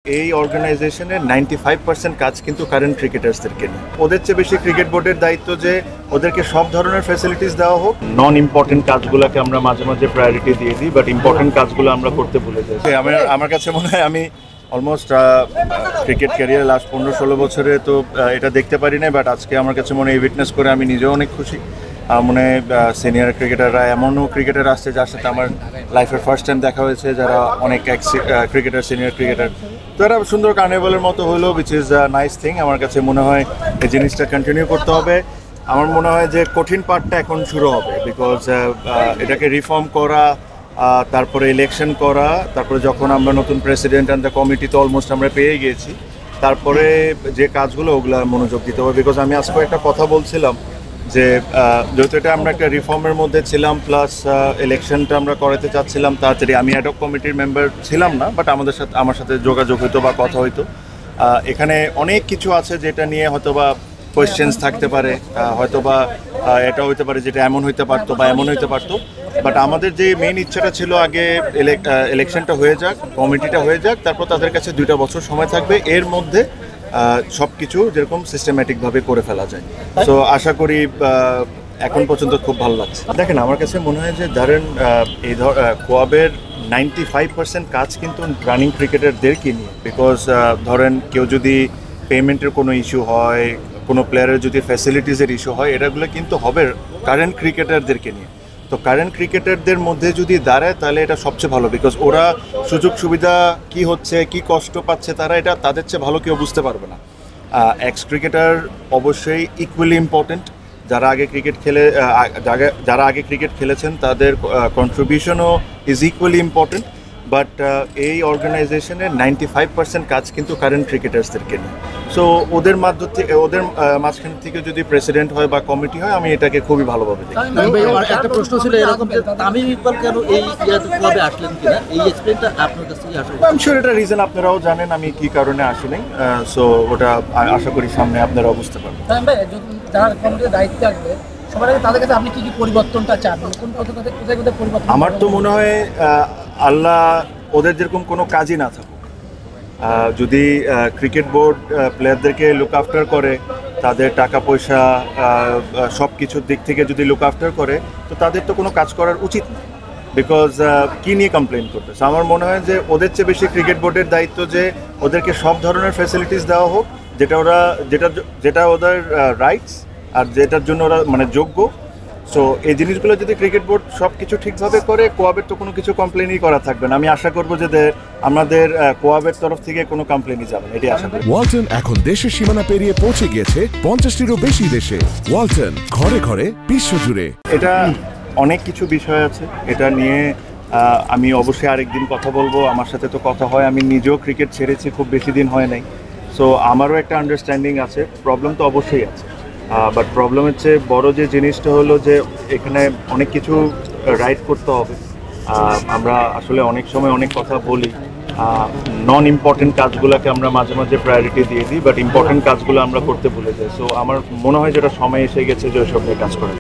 এই অর্গানাইজেশনের 95% কাজ কিন্তু কারেন্ট ক্রিকেটার্সদেরকে নিয়ে। ওদের চেয়ে বেশি ক্রিকেট বোর্ডের দায়িত্ব যে ওদেরকে সব ধরনের ফ্যাসিলিটিস দেওয়া হোক। নন ইম্পর্টেন্ট কাজগুলোকে আমরা মাঝে মাঝে প্রায়োরিটি দিয়ে দিই, বাট ইম্পর্টেন্ট কাজগুলো আমরা করতে ভুলে যাই। আমার কাছে মনে হয় আমি অলমোস্ট ক্রিকেট ক্যারিয়ার লাস্ট 15-16 বছরে তো এটা দেখতে পারি না, বাট আজকে আমার কাছে মনে হয় উইটনেস করে আমি নিজেও অনেক খুশি। মনে হয় সিনিয়র ক্রিকেটাররা এমনও ক্রিকেটার আসছে যার সাথে আমার লাইফের ফার্স্ট টাইম দেখা হয়েছে, যারা অনেক ক্রিকেটার সিনিয়র ক্রিকেটার। তো এটা সুন্দর কার্নিভালের মতো হলো, উইচ ইজ নাইস থিং। আমার কাছে মনে হয় এই জিনিসটা কন্টিনিউ করতে হবে। আমার মনে হয় যে কঠিন পার্টটা এখন শুরু হবে, বিকজ এটাকে রিফর্ম করা, তারপরে ইলেকশন করা, তারপরে যখন আমরা নতুন প্রেসিডেন্ট অ্যান্ড দ্য কমিটি তো অলমোস্ট আমরা পেয়ে গিয়েছি, তারপরে যে কাজগুলো ওগুলো মনোযোগ দিতে হবে। বিকজ আমি আজকে একটা কথা বলছিলাম যে যেহেতু এটা আমরা একটা রিফর্মের মধ্যে ছিলাম, প্লাস ইলেকশনটা আমরা করাতে চাচ্ছিলাম তাড়াতাড়ি। আমি অ্যাডহক কমিটির মেম্বার ছিলাম না, বাট আমার সাথে যোগাযোগ হইতো বা কথা হইতো। এখানে অনেক কিছু আছে যেটা নিয়ে হয়তো বা কোয়েশ্চেন্স থাকতে পারে, হয়তো বা এটা হইতে পারে যেটা এমন হইতে পারতো বা এমন হইতে পারতো, বাট আমাদের যে মেইন ইচ্ছাটা ছিল আগে ইলেকশনটা হয়ে যাক, কমিটিটা হয়ে যাক, তারপর তাদের কাছে 2 বছর সময় থাকবে, এর মধ্যে সব কিছু যেরকম সিস্টেম্যাটিকভাবে করে ফেলা যায়। সো আশা করি এখন পর্যন্ত খুব ভালো লাগছে। দেখেন, আমার কাছে মনে হয় যে ধরেন এই কোয়াবের 95% কাজ কিন্তু রানিং ক্রিকেটারদেরকে নিয়ে। বিকজ ধরেন কেউ যদি পেমেন্টের কোনো ইস্যু হয়, কোনো প্লেয়ারের যদি ফ্যাসিলিটিসের ইস্যু হয়, এটাগুলো কিন্তু হবে কারেন্ট ক্রিকেটারদেরকে নিয়ে। তো কারেন্ট ক্রিকেটারদের মধ্যে যদি দাঁড়ায় তাহলে এটা সবচেয়ে ভালো, বিকজ ওরা সুযোগ সুবিধা কি হচ্ছে, কি কষ্ট পাচ্ছে, তারা এটা তাদের চেয়ে ভালো কেউ বুঝতে পারবে না। এক্স ক্রিকেটার অবশ্যই ইকুয়ালি ইম্পর্টেন্ট। যারা আগে ক্রিকেট খেলেছেন তাদের কন্ট্রিবিউশনও ইজ ইকুয়ালি ইম্পর্টেন্ট, বাট এই অর্গানাইজেশনের 95% কাজ কিন্তু কারেন্ট ক্রিকেটার্সদেরকে নিয়ে। সো ওদের মাঝখান থেকে যদি প্রেসিডেন্ট হয় বা কমিটি হয়, আমি এটাকে খুবই ভালোভাবে দেখি। একটা প্রশ্ন ছিল এরকম যে তামিম ইকবাল কেন এই ক্লাবে আসলেন কিনা, এই এক্সপ্লেইনটা আপনার কাছ থেকে আসলে আমি শিওর এটা রিজন আপনারাও জানেন আমি কি কারণে আসিনি। সো ওটা আশা করি সামনে আপনারাও বুঝতে পারবেন। যারা কমিটির দায়িত্বে আসবে সবার আগে তাদের কাছে আপনি কি পরিবর্তনটা চান, কোথায় পরিবর্তন? আমার তো মনে হয় আল্লাহ ওদের যেরকম কোনো কাজই না থাকুক, যদি ক্রিকেট বোর্ড প্লেয়ারদেরকে লুক আফটার করে, তাদের টাকা পয়সা সব কিছুর দিক থেকে যদি লুক আফটার করে, তো তাদের তো কোনো কাজ করার উচিত না। বিকজ কী নিয়ে কমপ্লেন করবে? সো আমার মনে হয় যে ওদের চেয়ে বেশি ক্রিকেট বোর্ডের দায়িত্ব যে ওদেরকে সব ধরনের ফ্যাসিলিটিস দেওয়া হোক, যেটা ওদের রাইটস আর যেটার জন্য ওরা মানে যোগ্য। সো এই জিনিসগুলো যদি ক্রিকেট বোর্ড সব কিছু ঠিকভাবে করে, কোয়াবের তো কোনো কিছু কমপ্লেনই করা থাকবে না। আমি আশা করবো যে আমাদের কোয়াবের তরফ থেকে কোনো কমপ্লেনই যাবে না, এটাই আশা করি। ওয়ালটন এখন দেশের সীমানা পেরিয়ে পৌঁছে গিয়েছে 50টিরও বেশি দেশে। ওয়ালটন, ঘরে ঘরে বিশ্বজুড়ে। এটা অনেক কিছু বিষয় আছে, এটা নিয়ে আমি অবশ্যই আরেকদিন কথা বলবো। আমার সাথে তো কথা হয়, আমি নিজেও ক্রিকেট ছেড়েছি, খুব বেশি দিন হয় নাই। সো আমারও একটা আন্ডারস্ট্যান্ডিং আছে। প্রবলেম তো অবশ্যই আছে, বাট প্রবলেমের চেয়ে বড় যে জিনিসটা হলো যে এখানে অনেক কিছু রাইট করতে হবে। আমরা আসলে অনেক সময় অনেক কথা বলি, নন ইম্পর্টেন্ট কাজগুলোকে আমরা মাঝে মাঝে প্রায়োরিটি দিয়ে দিই, বাট ইম্পর্টেন্ট কাজগুলো আমরা করতে ভুলে যাই। সো আমার মনে হয় যেটা সময় এসে গেছে যে ওইসব নিয়ে কাজ করা।